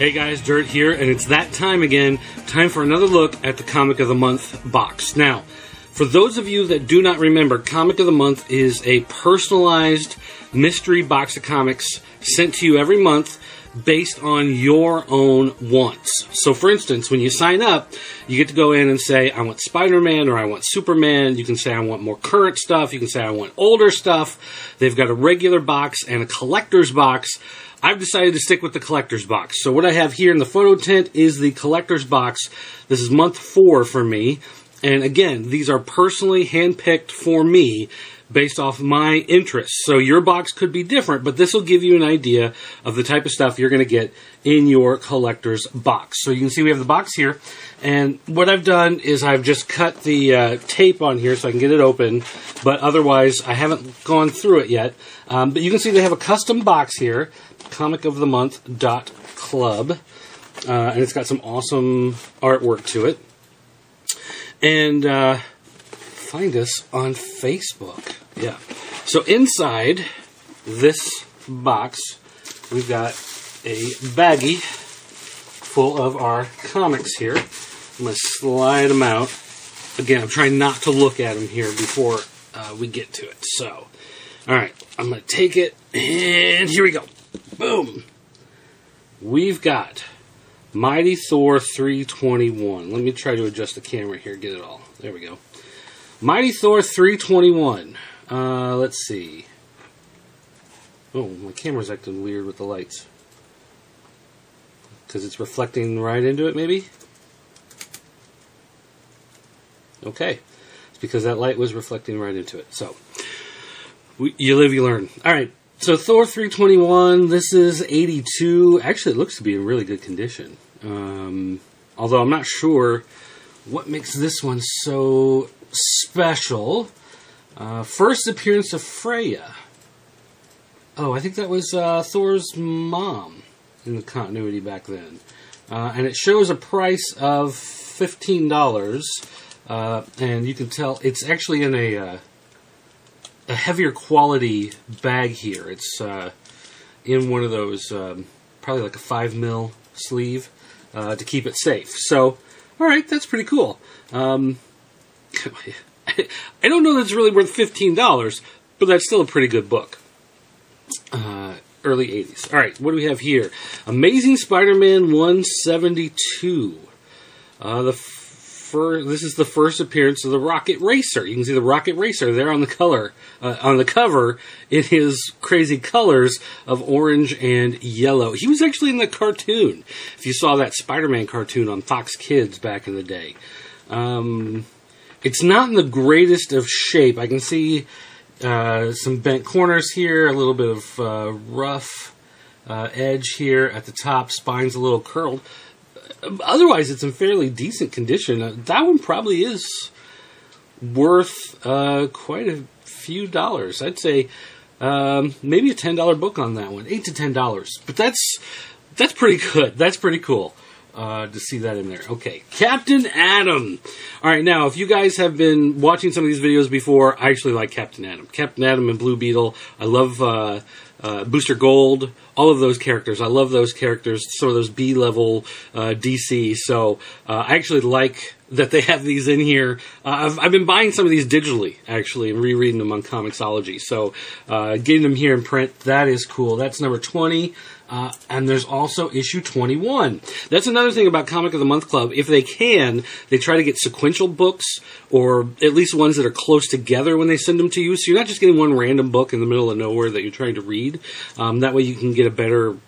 Hey guys, Dirt here, and it's that time again. Time for another look at the Comic of the Month box. Now, for those of you that do not remember, Comic of the Month is a personalized mystery box of comics sent to you every month based on your own wants. So for instance, when you sign up, you get to go in and say, I want Spider-Man or I want Superman. You can say, I want more current stuff. You can say, I want older stuff. They've got a regular box and a collector's box. I've decided to stick with the collector's box. So what I have here in the photo tent is the collector's box. This is month 4 for me. And again, these are personally handpicked for me based off my interests. So your box could be different, but this will give you an idea of the type of stuff you're going to get in your collector's box. So you can see we have the box here. And what I've done is I've just cut the tape on here so I can get it open. But otherwise, I haven't gone through it yet. But you can see they have a custom box here. comicofthemonth.club, and it's got some awesome artwork to it. And find us on Facebook. Yeah. So inside this box, we've got a baggie full of our comics here. I'm going to slide them out. Again, I'm trying not to look at them here before we get to it. So, all right, I'm going to take it, and here we go. Boom! We've got Mighty Thor 321. Let me try to adjust the camera here, get it all. There we go. Mighty Thor 321. Let's see. Oh, my camera's acting weird with the lights. Because it's reflecting right into it, maybe? Okay. It's because that light was reflecting right into it. So, you live, you learn. Alright. So Thor 321, this is 82. Actually, it looks to be in really good condition. Although I'm not sure what makes this one so special. First appearance of Freya. Oh, I think that was Thor's mom in the continuity back then. And it shows a price of $15. And you can tell it's actually in a heavier quality bag here. It's in one of those, probably like a 5mm sleeve to keep it safe. So, alright, that's pretty cool. I don't know that it's really worth $15, but that's still a pretty good book. Early 80s. Alright, what do we have here? Amazing Spider-Man 172. This is the first appearance of the Rocket Racer. You can see the Rocket Racer there on the cover in his crazy colors of orange and yellow. He was actually in the cartoon. If you saw that Spider-Man cartoon on Fox Kids back in the day. It's not in the greatest of shape. I can see some bent corners here, a little bit of rough edge here at the top. Spine's a little curled. Otherwise, it's in fairly decent condition. That one probably is worth quite a few dollars. I'd say maybe a $10 book on that one, $8 to $10. But that's pretty good. That's pretty cool to see that in there. Okay, Captain Atom. All right, now if you guys have been watching some of these videos before, I actually like Captain Atom. Captain Atom and Blue Beetle. I love Booster Gold, all of those characters. I love those characters, sort of those B-level DC. So I actually like that they have these in here. I've been buying some of these digitally, actually, and rereading them on Comixology. So getting them here in print, that is cool. That's number 20. And there's also issue 21. That's another thing about Comic of the Month Club. If they can, they try to get sequential books, or at least ones that are close together when they send them to you. So you're not just getting one random book in the middle of nowhere that you're trying to read. That way you can get a better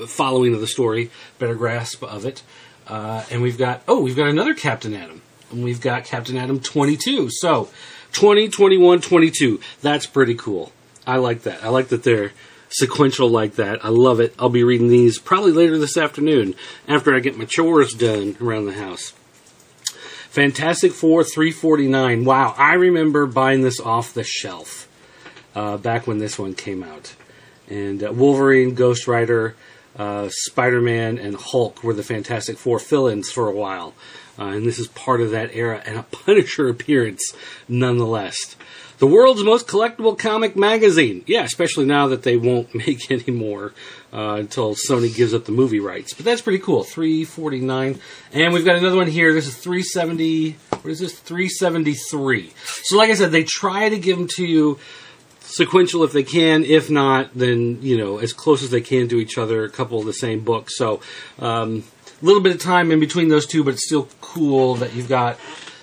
following of the story, better grasp of it. And we've got another Captain Atom. And we've got Captain Atom 22. So 20, 21, 22. That's pretty cool. I like that. I like that they're sequential like that. I love it. I'll be reading these probably later this afternoon after I get my chores done around the house. Fantastic Four 349. Wow, I remember buying this off the shelf back when this one came out. And Wolverine, Ghost Rider, Spider-Man, and Hulk were the Fantastic Four fill-ins for a while. And this is part of that era, and a Punisher appearance nonetheless. The world's most collectible comic magazine. Yeah, especially now that they won't make any more until Sony gives up the movie rights. But that's pretty cool. $3.49. And we've got another one here. This is $3.70. What is this? $3.73. So like I said, they try to give them to you sequential if they can. If not, then, you know, as close as they can to each other, a couple of the same books. So a little bit of time in between those two, but it's still cool that you've got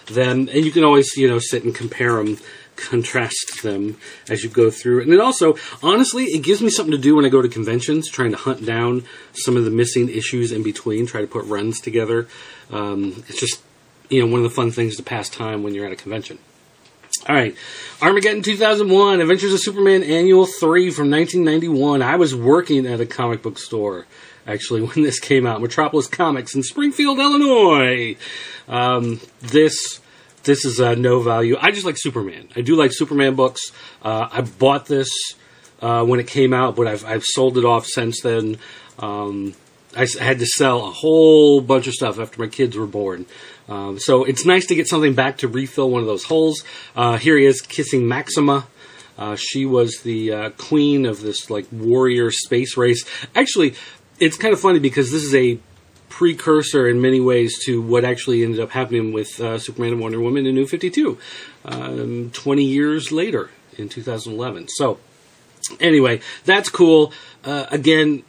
them. And you can always, you know, sit and compare them, contrast them as you go through. And then also, honestly, it gives me something to do when I go to conventions, trying to hunt down some of the missing issues in between, try to put runs together. It's just, you know, one of the fun things to pass time when you're at a convention. All right, Armageddon 2001, Adventures of Superman Annual 3 from 1991. I was working at a comic book store, actually, when this came out. Metropolis Comics in Springfield, Illinois. This is no value. I just like Superman. I do like Superman books. I bought this when it came out, but I've sold it off since then. I had to sell a whole bunch of stuff after my kids were born. So it's nice to get something back to refill one of those holes. Here he is kissing Maxima. She was the queen of this like warrior space race. Actually, it's kind of funny because this is a precursor in many ways to what actually ended up happening with Superman and Wonder Woman in New 52, 20 years later in 2011. So anyway, that's cool. Again,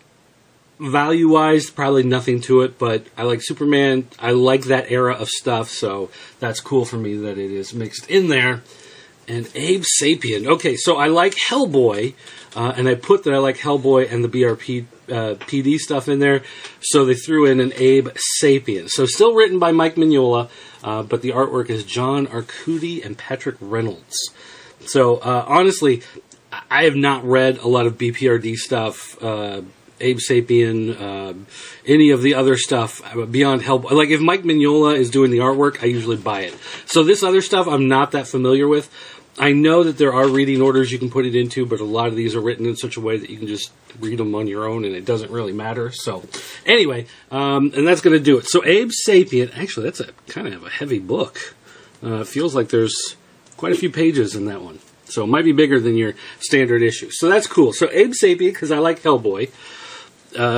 value-wise, probably nothing to it, but I like Superman. I like that era of stuff, so that's cool for me that it is mixed in there. And Abe Sapien. Okay, so I like Hellboy, and I put that I like Hellboy and the BRP PD stuff in there, so they threw in an Abe Sapien. So still written by Mike Mignola, but the artwork is John Arcudi and Patrick Reynolds. So honestly, I have not read a lot of BPRD stuff, Abe Sapien, any of the other stuff beyond Hellboy. Like if Mike Mignola is doing the artwork, I usually buy it. So this other stuff I'm not that familiar with. I know that there are reading orders you can put it into, but a lot of these are written in such a way that you can just read them on your own and it doesn't really matter. So anyway, and that's going to do it. So Abe Sapien, actually that's a kind of a heavy book. It feels like there's quite a few pages in that one. So it might be bigger than your standard issue. So that's cool. So Abe Sapien, because I like Hellboy.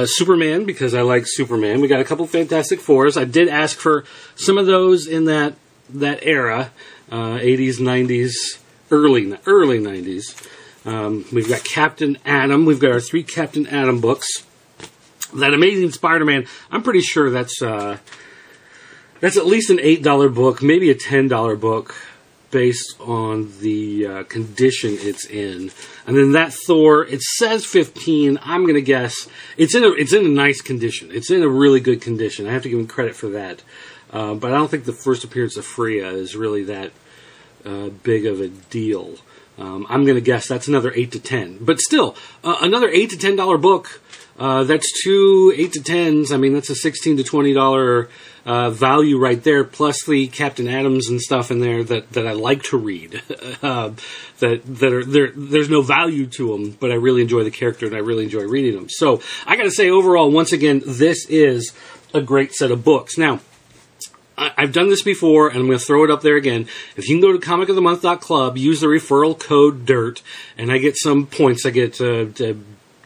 Superman, because I like Superman. We got a couple Fantastic Fours. I did ask for some of those in that era, 80s, 90s, early 90s. We've got Captain Atom. We've got our 3 Captain Atom books. That Amazing Spider-Man, I'm pretty sure that's at least an $8 book, maybe a $10 book, based on the condition it's in. And then that Thor, it says 15. I'm going to guess it's in a nice condition. It's in a really good condition. I have to give him credit for that. But I don't think the first appearance of Freya is really that big of a deal. I'm going to guess that's another 8 to 10. But still, another $8 to $10 book. That's 2 8 to 10s. I mean, that's a $16 to $20 value right there, plus the Captain Atoms and stuff in there that I like to read. There's no value to them, but I really enjoy the character and I really enjoy reading them. So I got to say, overall, once again, this is a great set of books. Now, I've done this before, and I'm going to throw it up there again. If you can go to comicofthemonth.club, use the referral code DIRT, and I get some points. I get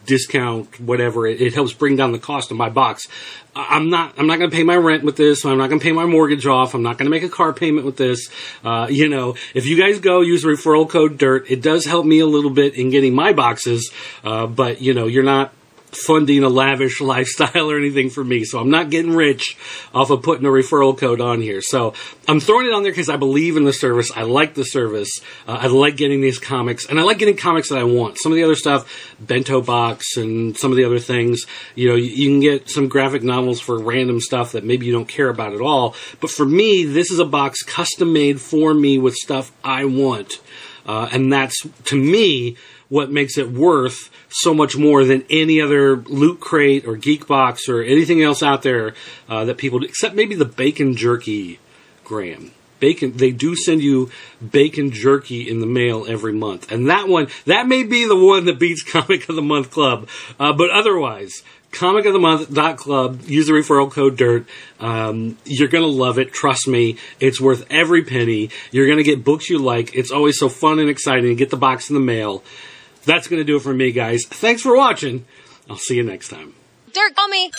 discount, whatever. It helps bring down the cost of my box. I'm not going to pay my rent with this. I'm not going to pay my mortgage off. I'm not going to make a car payment with this. If you guys go use the referral code DIRT, it does help me a little bit in getting my boxes. But you're not funding a lavish lifestyle or anything for me, so I'm not getting rich off of putting a referral code on here. So I'm throwing it on there because I believe in the service. I like the service. I like getting these comics, and I like getting comics that I want. Some of the other stuff, Bento Box and some of the other things, you can get some graphic novels for random stuff that maybe you don't care about at all. But for me, this is a box custom made for me with stuff I want. And that's, to me, what makes it worth so much more than any other Loot Crate or Geek Box or anything else out there that people do, except maybe the Bacon Jerky, Graham. bacon. They do send you bacon jerky in the mail every month. And that may be the one that beats Comic of the Month Club. But otherwise, comicofthemonth.club, use the referral code DIRT. You're going to love it. Trust me. It's worth every penny. You're going to get books you like. It's always so fun and exciting to get the box in the mail. That's going to do it for me, guys. Thanks for watching. I'll see you next time. Dirt, call me.